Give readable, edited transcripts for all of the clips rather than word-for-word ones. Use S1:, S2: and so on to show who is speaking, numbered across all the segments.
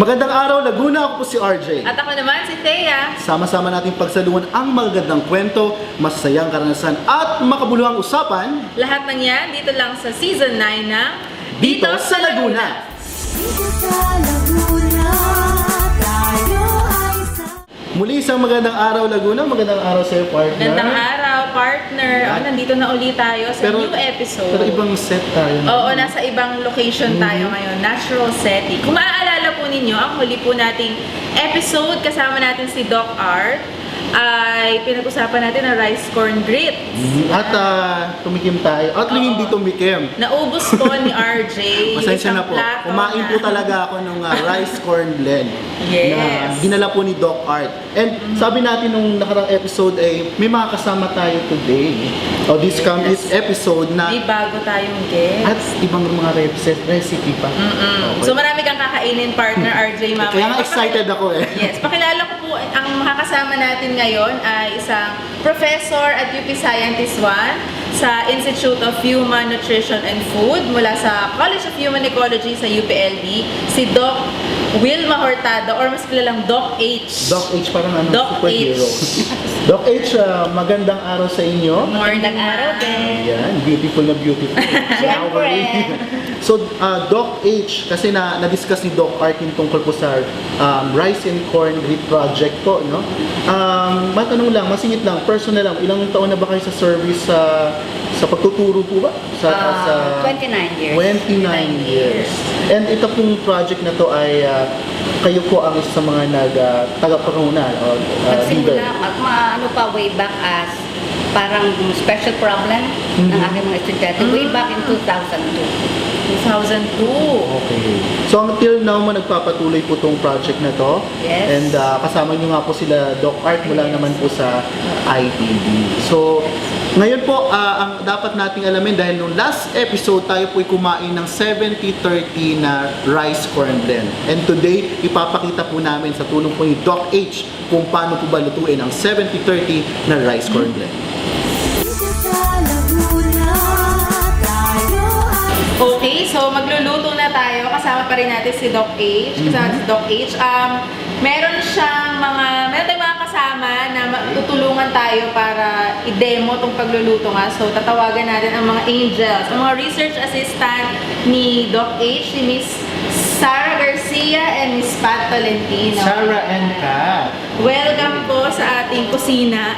S1: Magandang araw, Laguna. Ako po si RJ.
S2: At ako naman si Thea.
S1: Sama-sama natin pagsaluhan ang magagandang kwento, masasayang karanasan at makabuluhang usapan.
S2: Lahat ng yan dito lang sa Season 9 ng
S1: Dito sa Laguna.
S3: Dito sa Laguna, tayo ay sa...
S1: Muli isang magandang araw, Laguna. Magandang araw sa iyo, partner.
S2: Magandang araw, partner. Nandito na ulit tayo sa new episode.
S1: Pero ibang set tayo.
S2: Oo, nasa ibang location tayo ngayon. Natural setting. Kung maaalala po ninyo, ang huli po nating episode, kasama natin si Doc Art, ay pinag-usapan natin ang rice corn grits.
S1: At tumikim tayo. At hindi tumikim.
S2: Naubos po ni RJ.
S1: Pasensya na
S2: isang
S1: po.
S2: plato
S1: Kumain po talaga ako ng rice corn blend.
S2: Yes.
S1: Na dinala po ni Doc Art. And sabi natin nung nakarang episode ay may makakasama tayo today. O this is episode na
S2: May bago tayong guest.
S1: at ibang mga recipe pa. Okay.
S2: So marami kang kakainin, partner RJ mamaya.
S1: Kaya nga excited ako eh.
S2: Yes, pakilala ko po ang makakasama natin ngayon ay isang professor at UP Scientist 1 sa Institute of Human Nutrition and Food mula sa College of Human Ecology sa UPLB, si Doc Wilma Hurtado or mas kilalang Doc H.
S1: Doc H parang ano,
S2: Doc
S1: superhero.
S2: H.
S1: Doc H, magandang araw sa inyo.
S2: Morning araw din.
S1: Ayan, beautiful na beautiful. Flowery. So, Doc H, kasi na-discuss ni Doc Art yung tungkol po sa Rice and Corn Grit Project po, no? Matanong lang, masingit lang, personal lang, ilang taon na ba kayo sa service sa pagtuturo po ba? Sa
S4: 29 years.
S1: 29 years. And ito pong project na to ay kayo po ang isa sa mga tagapanguna o leader.
S4: Nagsimula, ano pa, way back as parang special problem ng aking mga estudyante. Way back in 2002.
S2: 2002.
S1: Okay. So until now, nagpapatuloy po tong project na to.
S4: Yes.
S1: And kasama nyo nga po sila Doc Art mula naman po sa ITB. So, ngayon po, ang dapat nating alamin dahil nung last episode tayo po'y kumain ng 70-30 na rice corn blend. And today, ipapakita po namin sa tulong po ni Doc H kung paano po ba lutuin ang 70-30 na rice corn blend.
S3: Dito sa Laguna, tayo ay...
S2: Okay, so magluluto na tayo. Kasama pa rin natin si Doc H. Kasama si Doc H. Meron tayong mga kasama na tutulungan tayo para i-demo tong pagluluto nga. So, tatawagan natin ang mga angels, ang mga research assistant ni Doc H, si Miss Sarah Garcia and Miss Pat Tolentino.
S1: Sarah and Kat.
S2: Welcome po sa ating kusina.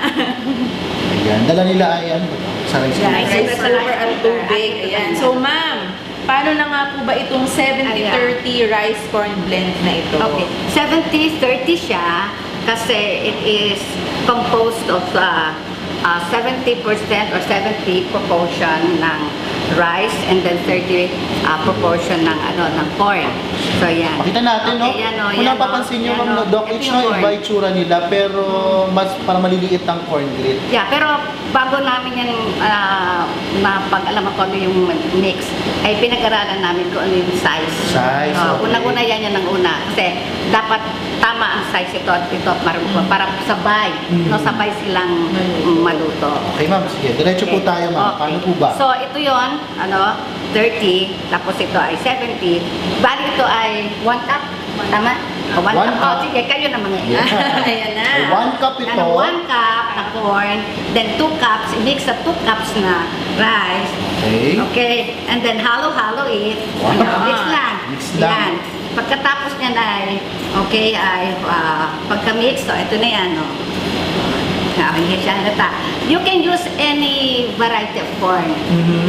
S1: Ayan, dala nila ayan. Sarah
S4: Yeah.
S2: Rice cooker at tubig. Ayan. So, ma'am, paano na nga po ba itong 70-30 rice corn blend na ito?
S4: Okay. 70-30 siya kasi it is composed of 70% or 70 proportion ng rice and then 30 proportion ng corn. So, yan.
S1: Makita natin, no?
S4: Okay, yan, no?
S1: Kung
S4: Yan,
S1: napapansin nyo,
S4: yan,
S1: ma'am,
S4: no?
S1: Doc
S4: Ito
S1: H,
S4: yung
S1: no,
S4: corn.
S1: iba itsura nila, pero mas para maliliit ang corn grit.
S4: Yeah, pero bago namin yan mapag-alaman ko ano yung mix, ay pinag-aralan namin kung ano yung size.
S1: Size, okay.
S4: Unang-una yan ang una. Kasi dapat tama ang size ito at ito para sabay. No, sabay silang maluto.
S1: Okay, ma'am, sige. Diretso po tayo, ma'am.
S4: Okay.
S1: Paano po ba?
S4: So, ito yon 30, tapos ito ay 70. Bali, ito ay 1 cup. Tama? O 1
S1: One
S4: cup.
S1: cup.
S4: Oh, sige, kayo naman.
S2: Ayan na.
S1: Ay, 1 cup ito.
S4: 1 cup na corn, then 2 cups, i-mix sa 2 cups na rice.
S1: Okay.
S4: Okay, and then halo-halo it.
S1: Wow.
S4: Mix lang.
S1: Mix lang.
S4: Yan. Pagkatapos niyan ay, okay, ay pagka-mix, so ito na yan, no? Hindi siya halata. You can use any variety of corn.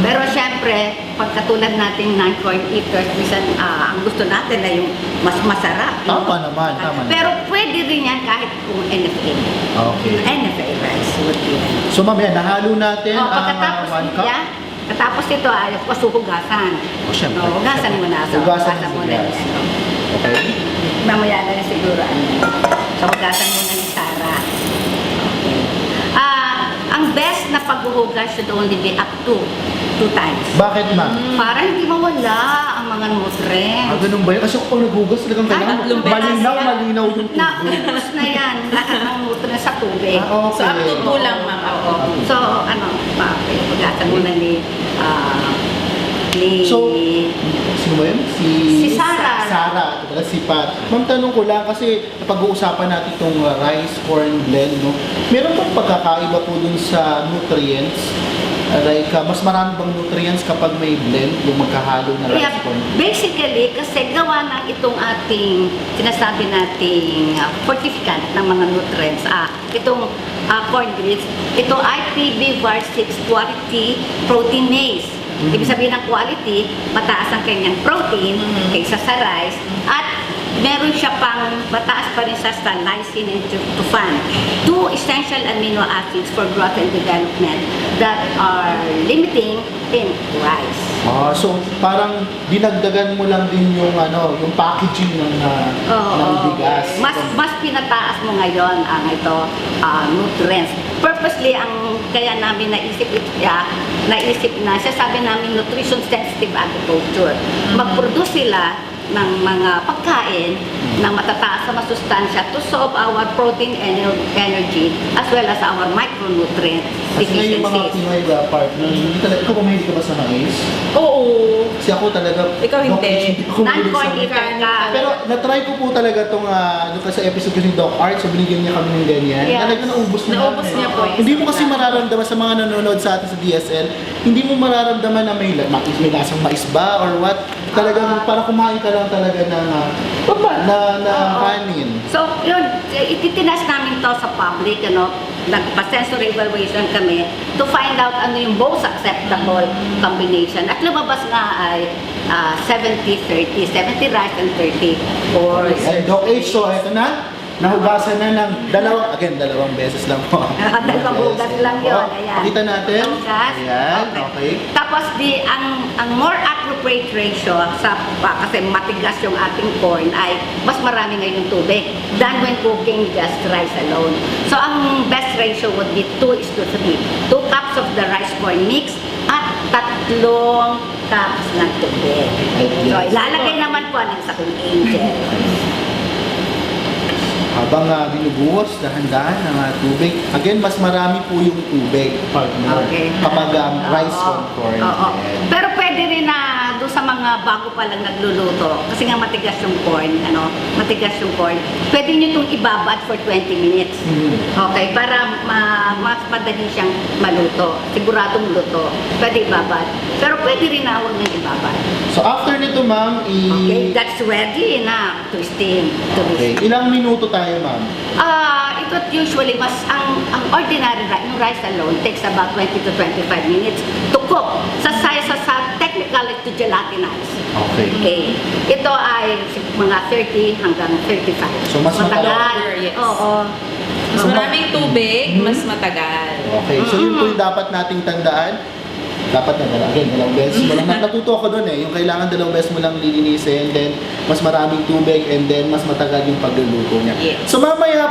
S4: Pero syempre, pagkatulad nating non-corn eaters, minsan ang gusto natin na yung mas masarap.
S1: Tama naman, tama naman.
S4: Pero pwede rin yan kahit kung anything.
S1: Okay.
S4: NFA rice would be.
S1: So, ma'am, yan, nahalo natin ang
S4: Pagkatapos
S1: 1 cup.
S4: niya, katapos ito ay hugasan.
S1: O, syempre.
S4: Hugasan mo na. So,
S1: Hugasan
S4: mo
S1: mo
S4: na.
S1: na. Okay.
S4: Mamaya na rin siguro. So, hugasan mo na ni Sarah. Okay. Ang best na paghuhugas should only be up to 2 times.
S1: Bakit, ma'am?
S4: Para hindi mawala ang mga nutrients.
S1: Ganun ba yun? Kasi kung naghugas, talagang kailangan
S2: tatlong beses
S1: malinaw,
S2: yan.
S1: malinaw yung tubig.
S4: Naubos na yan. Lahat ng nutrients sa tubig.
S1: Okay.
S2: So, up to 2 lang, ma'am.
S4: So, hugasan muna ni ni
S1: So, sino ba yun?
S4: Si Sarah.
S1: Sarah, ito pala si Pat. Ma'am, tanong ko lang kasi napag-uusapan natin itong rice corn blend, no? Meron bang pagkakaiba po dun sa nutrients? Like, mas marami bang nutrients kapag may blend, yung magkahalo na rice
S4: Yeah,
S1: corn?
S4: basically, kasi gawa ng itong ating, sinasabi nating fortificant ng mga nutrients, itong corn grits, ito IPB VAR6 quality proteinase. Ibig sabihin ng quality, mataas ang kanyang protein kaysa sa rice, at meron siya pang mataas pa rin sa lysine and tryptophan, two essential amino acids for growth and development that are limiting in rice.
S1: So parang dinagdagan mo lang din yung yung packaging ng bigas.
S4: Mas pinataas mo ngayon ang nutrients. Purposely ang kaya namin naisip na siya, sabi namin nutrition sensitive agriculture. Mag-produce sila ng mga pagkain na matataas sa masustansya to solve our protein energy as well as our micronutrient
S1: Kasi nga yung mga
S4: deficiencies.
S1: Pinoy partner, hindi talaga, ikaw mahilig ka ba sa mais?
S2: Oo.
S1: Kasi ako talaga,
S2: Ikaw hindi.
S1: ako mahilig
S4: Non-corn
S1: sa
S4: eater ka.
S1: Pero na-try ko po talaga itong sa episode ko ni Doc Art, so binigyan niya kami ng ganyan.
S4: Yes.
S1: Talaga naubos na
S2: Naubos
S1: namin.
S2: niya po.
S1: Hindi mo kasi mararamdaman sa mga nanonood sa atin sa DSL, hindi mo mararamdaman na may lasang mais ba or what. Talagang para kumain ka lang talaga ng kanin.
S4: So, yun, ititinas namin to sa public, nagpa-sensory evaluation kami to find out ano yung most acceptable combination. At lumabas nga ay 70-30, 70 rice and 30 for
S1: And Doc H, so eto na. Nahugasan na ng dalawang beses lang po.
S4: Dalawang hugas lang yun, ayan.
S1: Pakita natin.
S4: Hugas.
S1: Ayan, okay.
S4: Tapos ang more appropriate ratio kasi matigas yung ating corn ay mas marami ngayon tubig than when cooking just rice alone. So ang best ratio would be 2:3. 2 cups of the rice corn mix at 3 cups ng tubig. So ilalagay naman po ng sakong angel.
S1: Habang binubuhos, dahan-dahan ng tubig. Again, mas marami po yung tubig, partner.
S4: Okay.
S1: Kapag rice
S4: Oo.
S1: on corn.
S4: Oo.
S1: Ayan.
S4: Pero pwede rin na doon sa mga bago pa lang nagluluto, kasi nga matigas yung corn, pwede nyo itong ibabad for 20 minutes. Okay, para mas madali siyang maluto. Siguradong luto. Pwede ibabad. Pero pwede rin na huwag nang ibabad.
S1: So after nito, ma'am,
S4: Okay, that's ready na to steam.
S1: Okay. Ilang minuto tayo, ma'am?
S4: Ito usually ang ordinary rice, yung rice alone takes about 20 to 25 minutes to cook. Sa technical to gelatinize.
S1: Okay.
S4: Okay. Ito ay mga 30 hanggang 35.
S1: So, mas matagal.
S2: Yes.
S4: Oo.
S2: Mas
S1: So,
S2: maraming tubig, mas matagal.
S1: Okay. So yun po yung dapat nating tandaan. Dapat na dalawang beses mo lang. Natuto ako doon yung kailangan dalawang beses mo lang lilinisin, then mas maraming tubig, and then mas matagal yung pagluluto niya.
S2: Yes.
S1: So mamaya,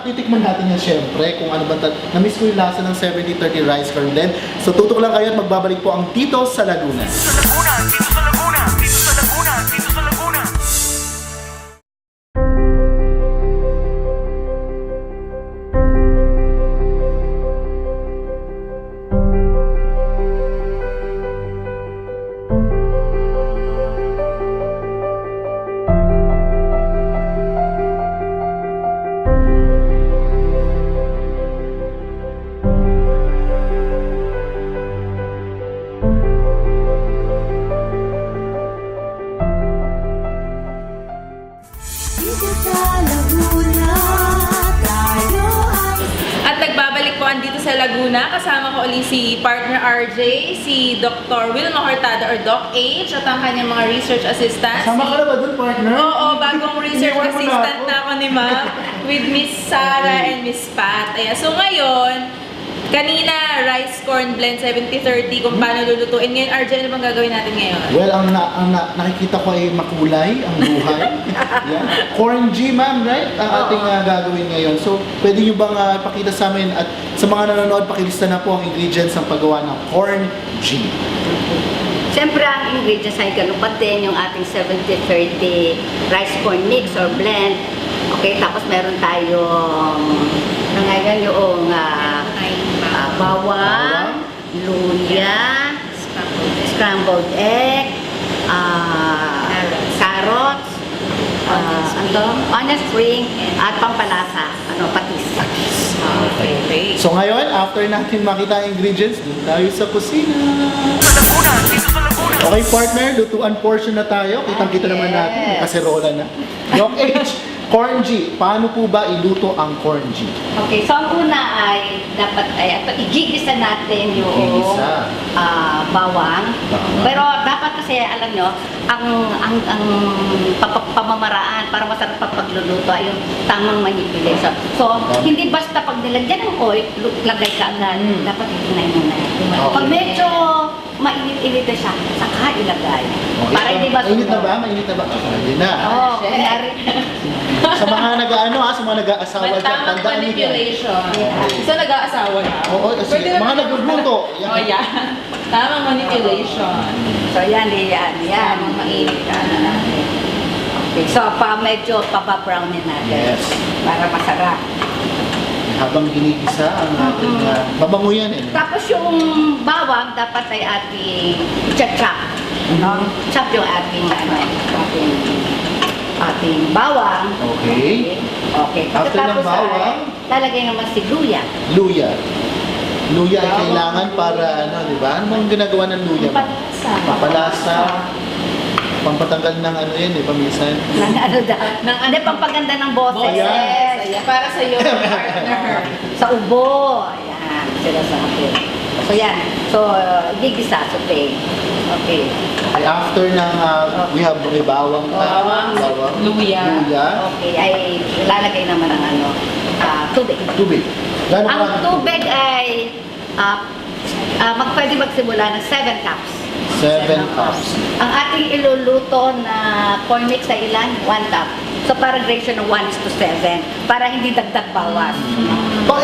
S1: titikman natin yan syempre kung ano ba na-miss ko yung lasa ng 70-30 rice corn blend. So tutok lang kayo at magbabalik po ang Tito sa Laguna.
S5: Sa Laguna, dito sa Laguna, dito sa Laguna, dito sa Laguna.
S3: Dito sa Laguna, tayo ay
S2: At nagbabalik po andito sa Laguna. Kasama ko ulit si partner RJ, si Dr. Wilma Hurtado or Doc H, at ang kanyang mga research assistants.
S1: Sama ka na ba doon, partner?
S2: Oo, bagong research
S1: Iniwan mo na
S2: assistant
S1: ako.
S2: na ako ni Ma'am with Miss Sarah and Miss Pat. Ayan. So ngayon, kanina rice corn blend 70-30 kung paano lulutuin. Ngayon, RJ, ano bang gagawin natin ngayon?
S1: Well, ang nakikita ko ay makulay, ang buhay. Yeah. Corn G, ma'am, right? Ang ating gagawin ngayon. So, pwede nyo bang ipakita sa amin at sa mga nanonood, pakilista na po ang ingredients ng paggawa ng corn G.
S4: Siyempre, ang ingredients ay ganupat din yung ating 70-30 rice corn mix or blend. Okay, tapos meron tayong ngayon yung bawang, luya, scrambled egg, carrots, onion spring, at pampalasa, patis.
S2: Okay.
S1: So ngayon, after natin makita ang ingredients, dun tayo sa kusina.
S5: Sa Laguna, dito sa Laguna.
S1: Okay partner, lutuan portion na tayo. Kitang-kita naman natin, may kaserola na. Doc H, corn G. Paano po ba iluto ang corn G?
S4: Okay, so ang una ay dapat igigisa natin yung
S1: Igigisa.
S4: bawang.
S1: Bawang.
S4: Pero dapat kasi alam nyo, ang pamamaraan para masarap pagluluto ay yung tamang manipulation. So, hindi basta pag nilagyan ng oil, lagay ka agad. Dapat itinay muna. Pag medyo mainit-init na siya, saka ilagay. Para hindi ba
S1: Mainit na ba? Mainit na ba? Hindi na.
S4: Oo, kunyari.
S1: Sa mga sa mga nag-aasawa dyan,
S2: Tamang
S1: tandaan niyo yan.
S2: manipulation. Isa nag-aasawa na.
S1: Oo, sige. Mga
S2: naman-
S1: nagluluto. Yan.
S2: Oh, yeah. Tamang manipulation.
S4: So, yan.
S2: Tamang mainit ka na natin.
S4: Okay, so medyo papabrownin natin.
S1: Yes.
S4: Para masarap.
S1: Habang ginigisa ang ating mabango yan eh.
S4: Tapos yung bawang dapat ay ating i-chop. No? Chop yung ating bawang.
S1: Okay.
S4: Okay.
S1: After ng
S4: Pagkatapos
S1: bawang,
S4: ay lalagay naman si luya.
S1: luya. Luya ay kailangan para di ba? Ano bang ginagawa ng luya?
S2: Pampalasa.
S1: Papalasa. Pampatanggal ng yan paminsan.
S4: Ng ano daw? Hindi, pampaganda ng boses.
S1: Boses.
S2: Ayan. Para sa iyo, partner.
S4: Sa ubo. Ayan, sila sa akin. So yan. So, gigisa, saute. Okay.
S1: Okay, after ng we have may bawang
S2: Luya.
S4: Okay, ay lalagay naman ng tubig.
S1: Tubig. Gano'ng
S4: Ang
S1: karaming
S4: tubig ay pwede magsimula ng 7 cups.
S1: 7 cups.
S4: Ang ating iluluto na corn mix ay ilan? 1 cup. So parang ratio ng 1:7 para hindi dagdag bawas.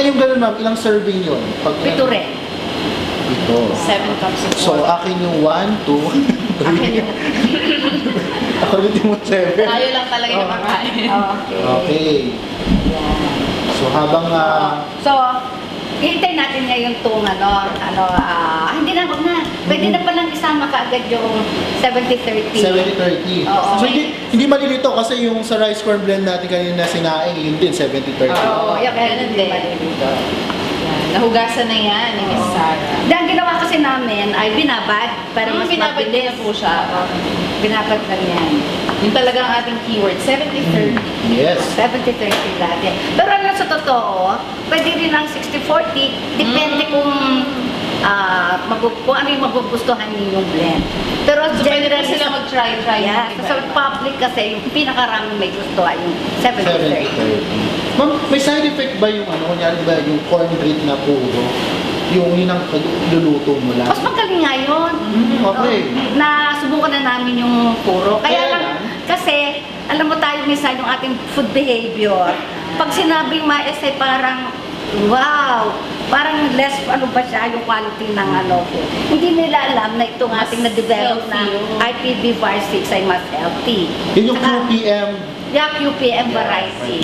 S1: Yung gano'n ma'am, ilang serving yun?
S4: Pito rin.
S1: Ito.
S2: 7 cups of
S1: So
S2: water.
S1: akin yung 1, 2, 3. Ako ulit yung 7.
S2: Tayo lang talaga yung makain.
S4: Okay.
S1: Okay.
S4: Yan.
S1: So habang
S4: So, hintay natin ngayon itong hindi na, wag na. Pwede na palang isama kaagad yung 70-30.
S1: 70-30.
S4: Oo.
S1: So hindi malilito kasi yung sa rice corn blend natin kanina sinaing, yun din 70-30.
S4: Oo, yung kaya
S2: Ganun
S4: hindi
S2: din.
S4: malilito.
S2: Yan. Nahugasan na yan ni Miss Sarah.
S4: Dahil ginawa kasi namin ay binabad para mas
S2: Binabad
S4: mabilis.
S2: na po siya.
S4: Binabad lang yan.
S2: Yung talagang ating keyword, 70-30.
S1: Yes.
S4: 70-30 dati. Pero ano sa totoo, pwede rin ang 60-40. Depende kung ano yung magugustuhan ninyong blend. Pero
S2: So, pwede na
S4: generally,
S2: sila mag-try ng
S4: yeah,
S2: iba-iba.
S4: sa public kasi, yung pinakaraming may gusto ay yung 70-30.
S1: 70-30. Ma'am, may side effect ba yung kunyari ba yung cornbread na puro? Yung yun ang luluto mo lang?
S4: Mas magaling nga yun.
S1: Okay.
S4: Nasubukan na namin yung puro.
S1: Kaya
S4: Kaya lang,
S1: lang?
S4: kasi, alam mo tayo minsan yung ating food behavior. Pag sinabing mais ay parang, wow, parang less, ba siya, yung quality ng food. Hindi nila alam na itong
S2: Mas
S4: ating na-develop na
S2: healthy
S4: IPB
S2: yun.
S4: VAR6 ay mas healthy.
S1: Yun yung
S4: Saka,
S1: QPM.
S4: yeah, QPM variety.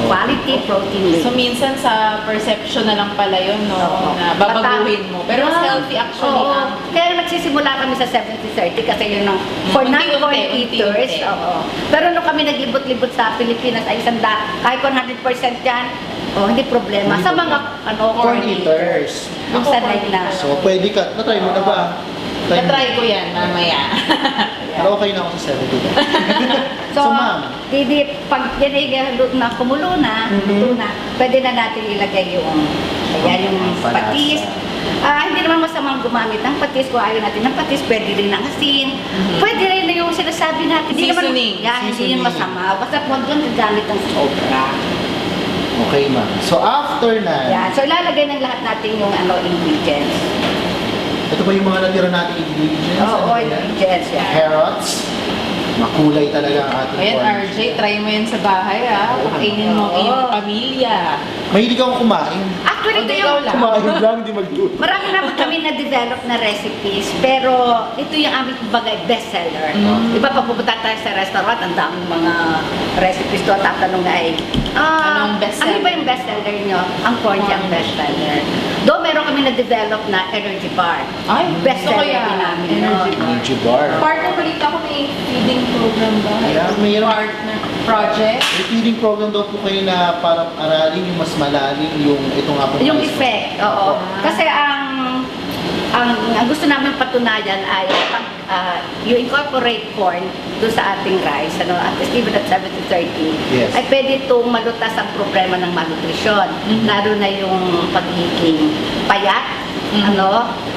S4: Quality protein rich.
S2: So, minsan sa perception na lang pala yun, no?
S4: Oo.
S2: Na babaguhin mo. Pero mas healthy actually
S4: Oo.
S2: ang...
S4: Kaya nagsisimula kami sa 70-30 kasi yun ang for
S2: Unti-unti,
S4: non-corn eaters.
S2: unti-unti.
S4: Oo. Pero nung kami naglibot-libot sa Pilipinas ay kahit 100% yan, hindi problema. Sa mga
S1: Corn eaters.
S4: ang sanay na.
S1: So pwede ka. Na-try mo na ba?
S2: Na-try ko yan mamaya.
S1: Pero okay na ako sa 70.
S4: So,
S1: ma'am,
S4: pag yan ay na kumulo na, luto na, pwede na natin ilagay yung
S1: Panasa.
S4: patis. Hindi naman masamang gumamit ng patis. Kung ayaw natin ng patis, pwede rin ng asin. Pwede rin na yung sinasabi natin. Hindi naman,
S2: Seasoning.
S4: hindi yun
S1: Seasoning.
S4: masama. Basta huwag doon gagamit ng sobra.
S1: okay ma'am. So after na,
S4: Yan. So, ilalagay ng lahat natin yung ingredients.
S1: ito pa yung mga natira nating ingredients.
S4: Oo,
S1: Ano yan?
S4: ingredients. Yan.
S1: Carrots. Makulay talaga ang ating
S2: Ayan,
S1: corn.
S2: RJ, try mo yan sa bahay, Pakainin mo ang iyong pamilya.
S1: Mahilig akong kumain.
S4: Actually, ito
S2: Hindi, ikaw
S4: yung
S2: lang.
S1: Kumain lang, di magluto.
S4: marami naman kami na-develop na recipes, pero ito yung aming kumbaga bestseller. Iba pag pupunta tayo sa restaurant, ang daming mga recipes doon, tatanong na ay,
S2: Anong bestseller?
S4: Ano ba yung bestseller nyo? Ang corn ang bestseller. Doon meron kami na-develop na energy bar.
S2: Ay,
S4: Bestseller
S2: gusto ko yan.
S4: din namin
S2: Energy
S4: yun.
S2: bar.
S1: Energy bar.
S2: Partner, balita ko may feeding program ba?
S1: Yeah, mayroon.
S2: Partner project.
S1: May feeding program daw po kayo na para aralin yung mas malalim yung ito nga po.
S4: Yung effect, oo. Kasi ang gusto namin patunayan ay you incorporate corn doon sa ating rice, at least even at 70-30,
S1: Yes.
S4: ay pwede itong malutas ang problema ng malnutrisyon. Lalo na yung pagiging payat,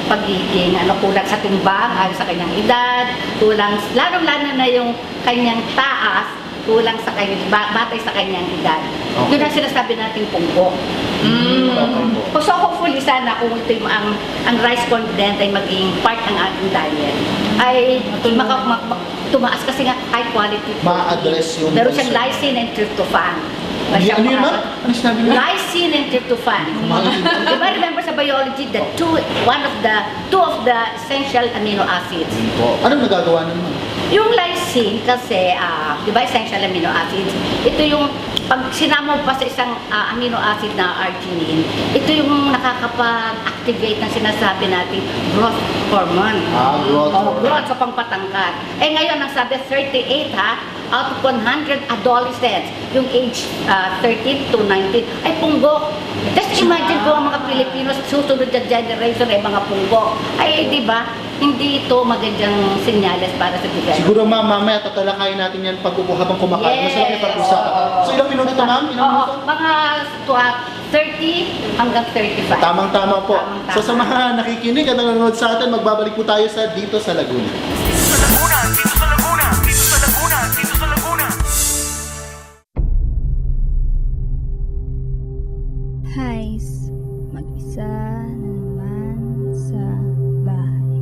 S4: pagiging kulang sa timbang, ayon sa kanyang edad, kulang, lalo na yung kanyang taas, kulang sa kanyang, batay sa kanyang edad.
S1: Okay.
S4: Yun ang sinasabi nating punggo.
S1: Okay po.
S4: So hopefully sana kung ito yung ang rice corn blend ay maging part ng ating diet, ay tumaas kasi nga high quality protein.
S1: Ma-address yung
S4: Meron siyang
S1: concern.
S4: lysine and tryptophan.
S1: Ano yun, ma'am? Ano sinabi niyo?
S4: Lysine and tryptophan. Diba remember sa biology that two of the essential amino acids.
S1: Po. Anong nagagawa nun, ma'am?
S4: Yung lysine kasi, di ba essential amino acids, ito yung pag sinama mo pa sa isang amino acid na arginine, ito yung nakakapag-activate ng sinasabi natin growth hormone.
S1: Growth hormone.
S4: Growth sa pangpatangkad. Ngayon, ang sabi 38 out of 100 adolescents, yung age 13 to 19, ay punggo. Just imagine ko ang mga Pilipinos, susunod na generation ay mga punggo. Ay, di ba? Hindi ito magandang senyales para sa development.
S1: Siguro ma'am, mamaya tatalakayin natin yan habang kumakain. Mas laki pag-usapan. So ilang minuto ito, ma'am? Ilang
S4: Oo,
S1: minuto?
S4: mga 30 hanggang 35.
S1: Tamang-tama po.
S4: Tamang-tama.
S1: So sa mga nakikinig at nanonood sa atin, magbabalik po tayo dito sa Laguna.
S5: Dito sa Laguna, dito sa Laguna, dito sa Laguna, dito sa Laguna.
S3: Guys, mag-isa na naman sa bahay.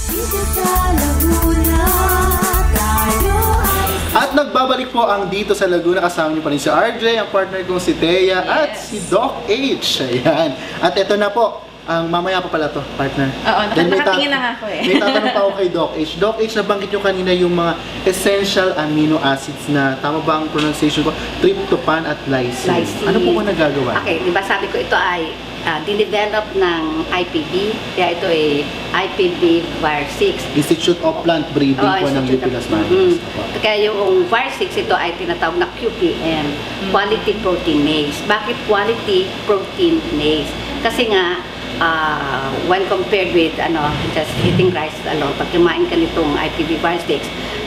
S3: Dito sa Laguna, tayo ay
S1: At nagbabalik po ang dito sa Laguna. Kasama niyo pa rin si RJ, ang partner kong si Thea, at
S2: Yes.
S1: si Doc H. Ayan. At ito na po, ang mamaya pa pala to, partner.
S2: Oo,
S1: Then may
S2: nakatingin na nga ako eh.
S1: May tatanong pa ako kay Doc H. Doc H, nabanggit nyo kanina yung mga essential amino acids na, tama ba ang pronunciation ko? Tryptophan at lysine.
S4: Lysine.
S1: Ano po ba nagagawa?
S4: Okay, di ba sabi ko ito ay dinevelop ng IPB, kaya ito ay IPB VAR6.
S1: Institute of Plant Breeding po ng UP Las Marinas.
S4: Kaya yung VAR6 ito ay tinatawag na QPM, Quality Proteinase. Bakit Quality Proteinase? Kasi nga, when compared with just eating rice alone, pag kumain ka nitong IPB VAR6,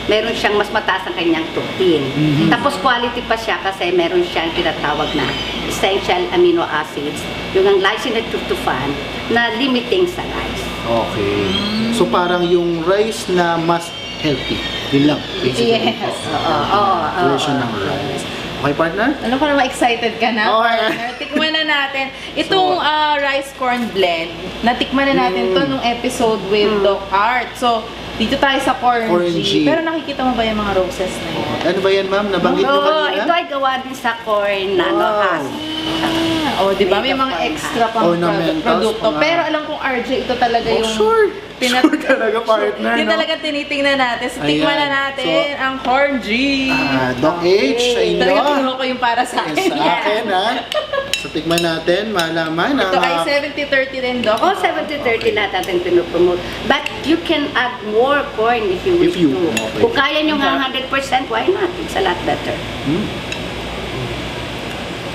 S4: meron siyang mas mataas ang kanyang protein. Tapos quality pa siya kasi meron siyang tinatawag na essential amino acids, yung ang lysine at tryptophan na limiting sa rice.
S1: Okay. So parang yung rice na mas healthy. Yun lang. Basically.
S2: Yes.
S4: Oo.
S1: Version ng rice. Okay, partner?
S2: Alam ko naman excited ka na.
S1: Okay.
S2: partner. Tikman na natin. Itong rice corn blend, natikman na natin to nung episode with Doc Art. So, dito tayo sa corn
S1: Corn
S2: G.
S1: G.
S2: Pero nakikita mo ba yung mga roses na yan?
S1: Ano ba yan, ma'am? Nabanggit nyo
S4: Oo,
S1: kanina?
S4: ito ay gawa din sa corn na
S1: Wow.
S4: husk.
S2: Di ba? May
S4: Made of
S2: mga
S4: corn
S2: extra
S4: husk.
S2: pang
S1: Ornamentals
S2: produkto.
S1: pa nga.
S2: Pero alam kong RJ, ito talaga
S1: Oh,
S2: yung...
S1: sure. Sure talaga, partner,
S2: Yun
S1: no?
S2: talaga tinitingnan natin. So, tikman na
S1: Ayan.
S2: natin ang corn G.
S1: Doc H, sa inyo.
S2: Talaga kinuha ko yung para sa akin.
S1: Sa akin, ha? So, tikman natin, malaman.
S2: Ito ay 70-30 din, Doc.
S4: All 70-30 lahat natin pinupromote. But you can add more corn if you wish
S1: If you-
S4: to.
S1: okay.
S4: Kung kaya nyo nga 100%, why not? It's a lot better.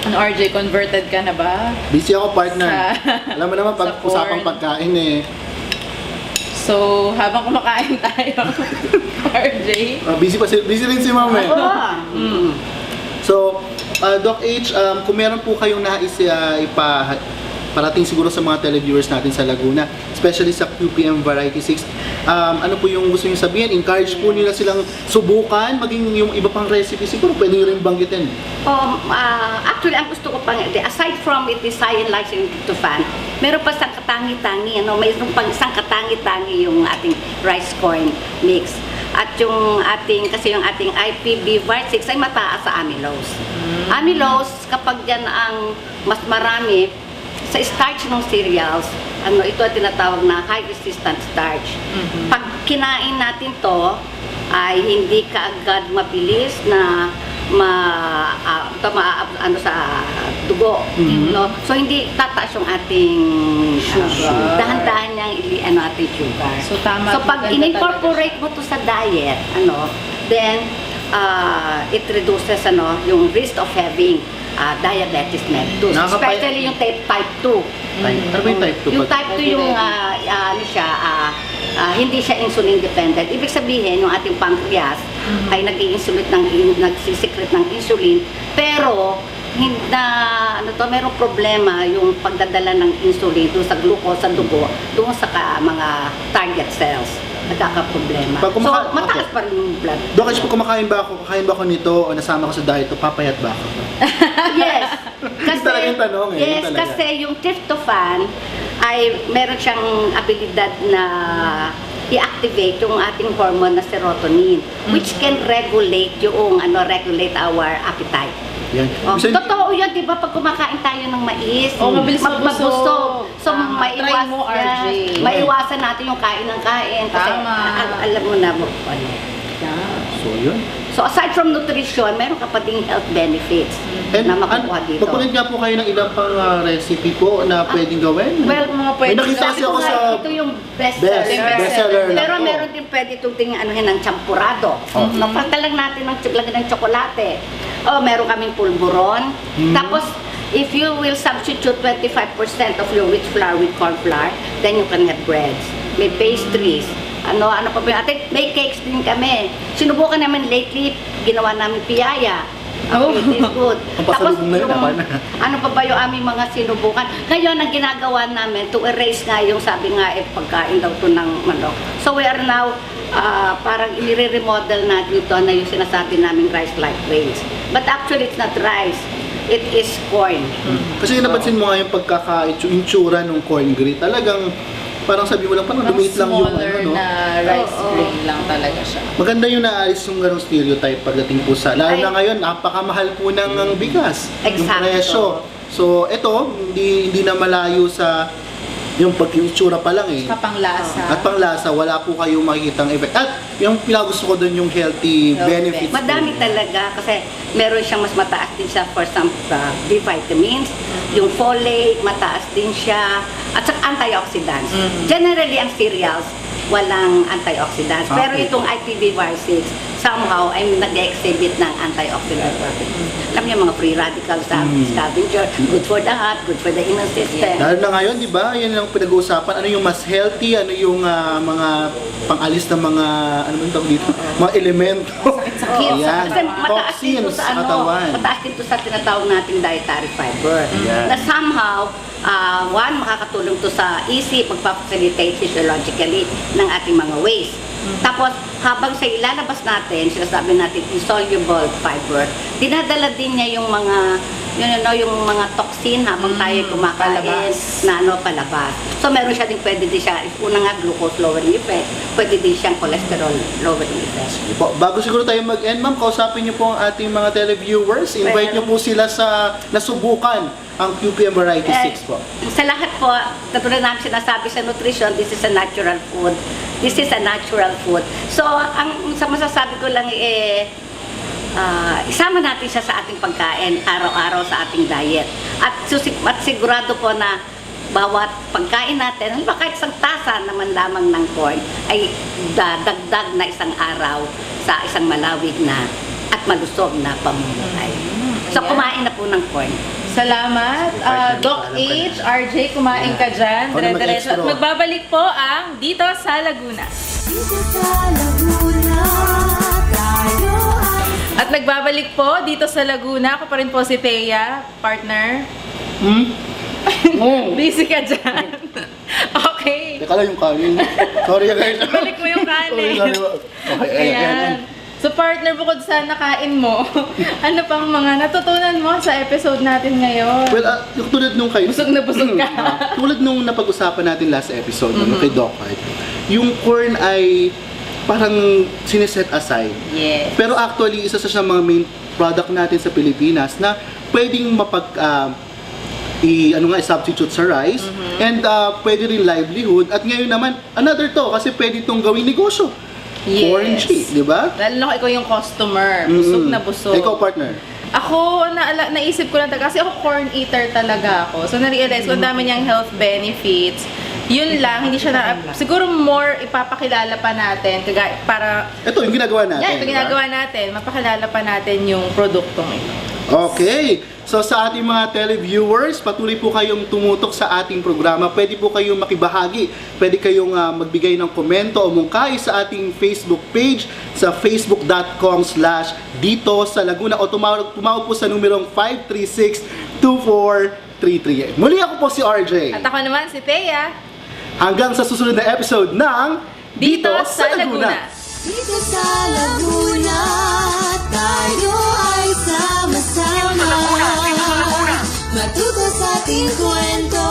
S2: Ano, RJ, converted ka na ba?
S1: Busy ako, partner.
S2: Sa-
S1: Alam mo naman, pag
S2: sa
S1: usapang
S2: corn.
S1: pagkain eh.
S2: So, habang kumakain tayo, RJ,
S1: Busy rin si ma'am eh.
S4: Oo.
S1: So, Doc H, kung meron po kayong nais parating siguro sa mga televiewers natin sa Laguna, especially sa QPM Variety 6. Ano po yung gusto niyo sabihin? Encourage po nila silang subukan, maging yung iba pang recipe, siguro pwede nyo rin banggitin.
S4: Actually, ang gusto ko pang, aside from it is High and Licensing Tryptophan, meron pa isang katangi-tangi, mayroon pang isang katangi-tangi yung ating rice corn mix. At yung ating IPB Variety 6 ay mataas sa amylose. Amylose, kapag yan ang mas marami sa starch ng cereals, ito ay tinatawag na high resistant starch. Pag kinain natin to, ay hindi kaagad mabilis na sa dugo, no? So hindi tataas yung ating
S2: Sugar.
S4: dahan-dahan niyang ating sugar.
S2: So, tama.
S4: So pag
S2: Maganda
S4: in-incorporate mo to sa diet, then it reduces yung risk of having diabetes mellitus, especially yung type 2.
S1: Ano ba yung type 2?
S4: Yung type 2 yung hindi siya insulin dependent. Ibig sabihin, yung ating pancreas ay nagsisikret ng insulin, pero merong problema yung pagdadala ng insulin doon sa glucose sa dugo, doon sa mga target cells. Nagkakaproblema.
S1: Pag
S4: So, mataas pa rin yung blood.
S1: Doc, kung kakain ba ako nito o nasama ko sa diet, papayat ba ako?
S4: Yes. Kasi,
S1: Talaga yung tanong eh,
S4: yes,
S1: yun talaga.
S4: kasi yung tryptophan ay meron siyang abilidad na i-activate yung ating hormone na serotonin, which can regulate regulate our appetite.
S1: Yan.
S4: Totoo yan, di ba? Pag kumakain tayo ng mais,
S2: Mabilis mabusog.
S4: So,
S2: Try mo, RJ.
S4: maiwasan natin yung kain ng kain. Kasi,
S2: Tama.
S4: alam mo na,
S1: So, yun.
S4: So, aside from nutrition, meron ka pa ding health benefits na makukuha dito.
S1: Magpapagod nga po kayo ng ilang pang recipe po na pwedeng gawin.
S4: Well,
S2: mga
S1: May
S2: pwede.
S1: nakita kasi ako sa
S4: ito yung bestseller
S1: bestseller lang
S4: Pero
S1: po.
S4: meron din pwede itong anuhin ng champurado. Napanta lang natin lagyan ng tsokolate. Meron kaming pulburon. Tapos, if you will substitute 25% of your wheat flour with corn flour, then you can have breads. May pastries. Ano pa ba yung may cakes din kami. Sinubukan namin lately, ginawa namin piyaya. Okay, it is good.
S1: Ang pasalubong na yun, tama na.
S4: Ano pa ba yung aming mga sinubukan? Ngayon, ang ginagawa namin to erase nga yung sabi nga pagkain daw to ng manok. So we are now parang i-remodel natin ito na yung sinasabi namin rice-like grains. But actually, it's not rice. It is corn.
S1: Kasi napansin mo nga yung pagkaka-itsura ng corn green, talagang parang sabi mo lang, parang lumit lang yung
S2: smaller na rice grain lang talaga siya.
S1: Maganda yung naalis yung ganong stereotype pagdating po sa, lalo na ngayon, napakamahal po ng bigas. Yung
S4: Exacto.
S1: presyo. So, ito, hindi na malayo sa yung pag-itsura pa lang eh.
S2: Sa panglasa.
S1: At panglasa, wala po kayong makikitang effect. At yung pinagusto ko doon yung healthy
S2: Health
S1: benefits.
S4: Madami
S1: po.
S4: talaga kasi meron siyang mas mataas din siya for some B vitamins. Yung folate, mataas din siya. At saka antioxidants. Generally, ang cereals, walang antioxidants. Pero
S1: Okay.
S4: itong IPB Var6, somehow, ay nag-exhibit ng antioxidant properties. Alam niyo, mga free radicals, scavenger, good for the heart, good for the immune system.
S1: Lalo na ngayon, di ba? Yan ang pinag-uusapan. Ano yung mas healthy? Ano yung mga pang-alis ng mga, ano ba yung tawag dito? Mga elemento. Ayan.
S4: Kasi mataas dito
S1: Toxins
S4: sa
S1: katawan.
S4: mataas dito sa tinatawag nating dietary fiber.
S1: Ayan.
S4: Na somehow, makakatulong to sa easy pagpa-facilitate physiologically ng ating mga waste. Tapos, habang sa ilalabas natin, sinasabi natin insoluble fiber, dinadala din niya yung mga yung mga toxin habang tayo kumakain
S2: palabas.
S4: na palabas. So meron siya din, pwede din siya, una nga glucose lowering effect, pwede din siyang cholesterol lowering effect.
S1: Bago siguro tayo mag-end, ma'am, kausapin niyo po ang ating mga televiewers. Invite niyo po sila sa nasubukan ang QPM Variety 6 po.
S4: Sa lahat po, katulad namin sinasabi sa nutrition, this is a natural food. This is a natural food. So, ang masasabi ko lang isama natin siya sa ating pagkain araw-araw sa ating diet. At sigurado po na bawat pagkain natin, kahit isang tasa naman lamang ng corn, ay dagdag na isang araw sa isang malawig na at malusog na pamumuhay. So, kumain na po ng corn.
S2: Salamat. Doc H, RJ, kumain ka dyan.
S1: Ako na
S2: Dire-diretso. At
S1: mag-extra.
S2: magbabalik po ang Dito sa Laguna.
S3: Dito sa Laguna, tayo ay
S2: At nagbabalik po dito sa Laguna. Ako pa rin po si Thea, partner. Busy ka dyan. Okay.
S1: Teka lang yung kanin. Sorry guys.
S2: Balik mo yung kanin.
S1: Sorry. Okay,
S2: Ayan. So partner, bukod sa nakain mo, ano pang mga natutunan mo sa episode natin ngayon?
S1: Well, yung tulad nung kayo.
S2: Busog na busog ka.
S1: Tulad nung napag-usapan natin last episode, no, kay Doc Art, yung corn ay parang sineset aside.
S2: Yes.
S1: Pero actually, isa sa mga main product natin sa Pilipinas na pwedeng substitute sa rice and pwede rin livelihood at ngayon naman another to kasi pwede itong gawing negosyo. Corn cheese, di ba?
S2: Lalo na ikaw yung customer. Busog na busog.
S1: Ikaw partner.
S2: Ako, naisip ko lang kasi ako corn eater talaga ako. So, na-realize ko ang dami niyang health benefits. Yun lang, hindi siya siguro more ipapakilala pa natin para
S1: Ito yung ginagawa natin.
S2: ito
S1: di ba?
S2: ginagawa natin, mapakilala pa natin yung produktong ito.
S1: Okay. So sa ating mga televiewers, patuloy po kayong tumutok sa ating programa. Pwede po kayong makibahagi. Pwede kayong magbigay ng komento o mungkahi sa ating Facebook page sa facebook.com/dito sa Laguna o tumawag po sa numerong 536-2433. Muli ako po si RJ.
S2: At ako naman si Thea.
S1: Hanggang sa susunod na episode ng
S2: Dito sa Laguna.
S3: Dito sa Laguna, tayo ay sama-sama. Matuto sa ating kwento,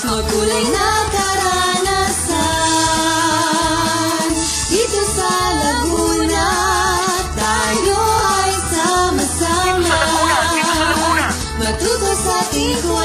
S3: magkulay na karanasan. Dito sa Laguna, tayo ay sama-sama. Matuto sa ating kwento.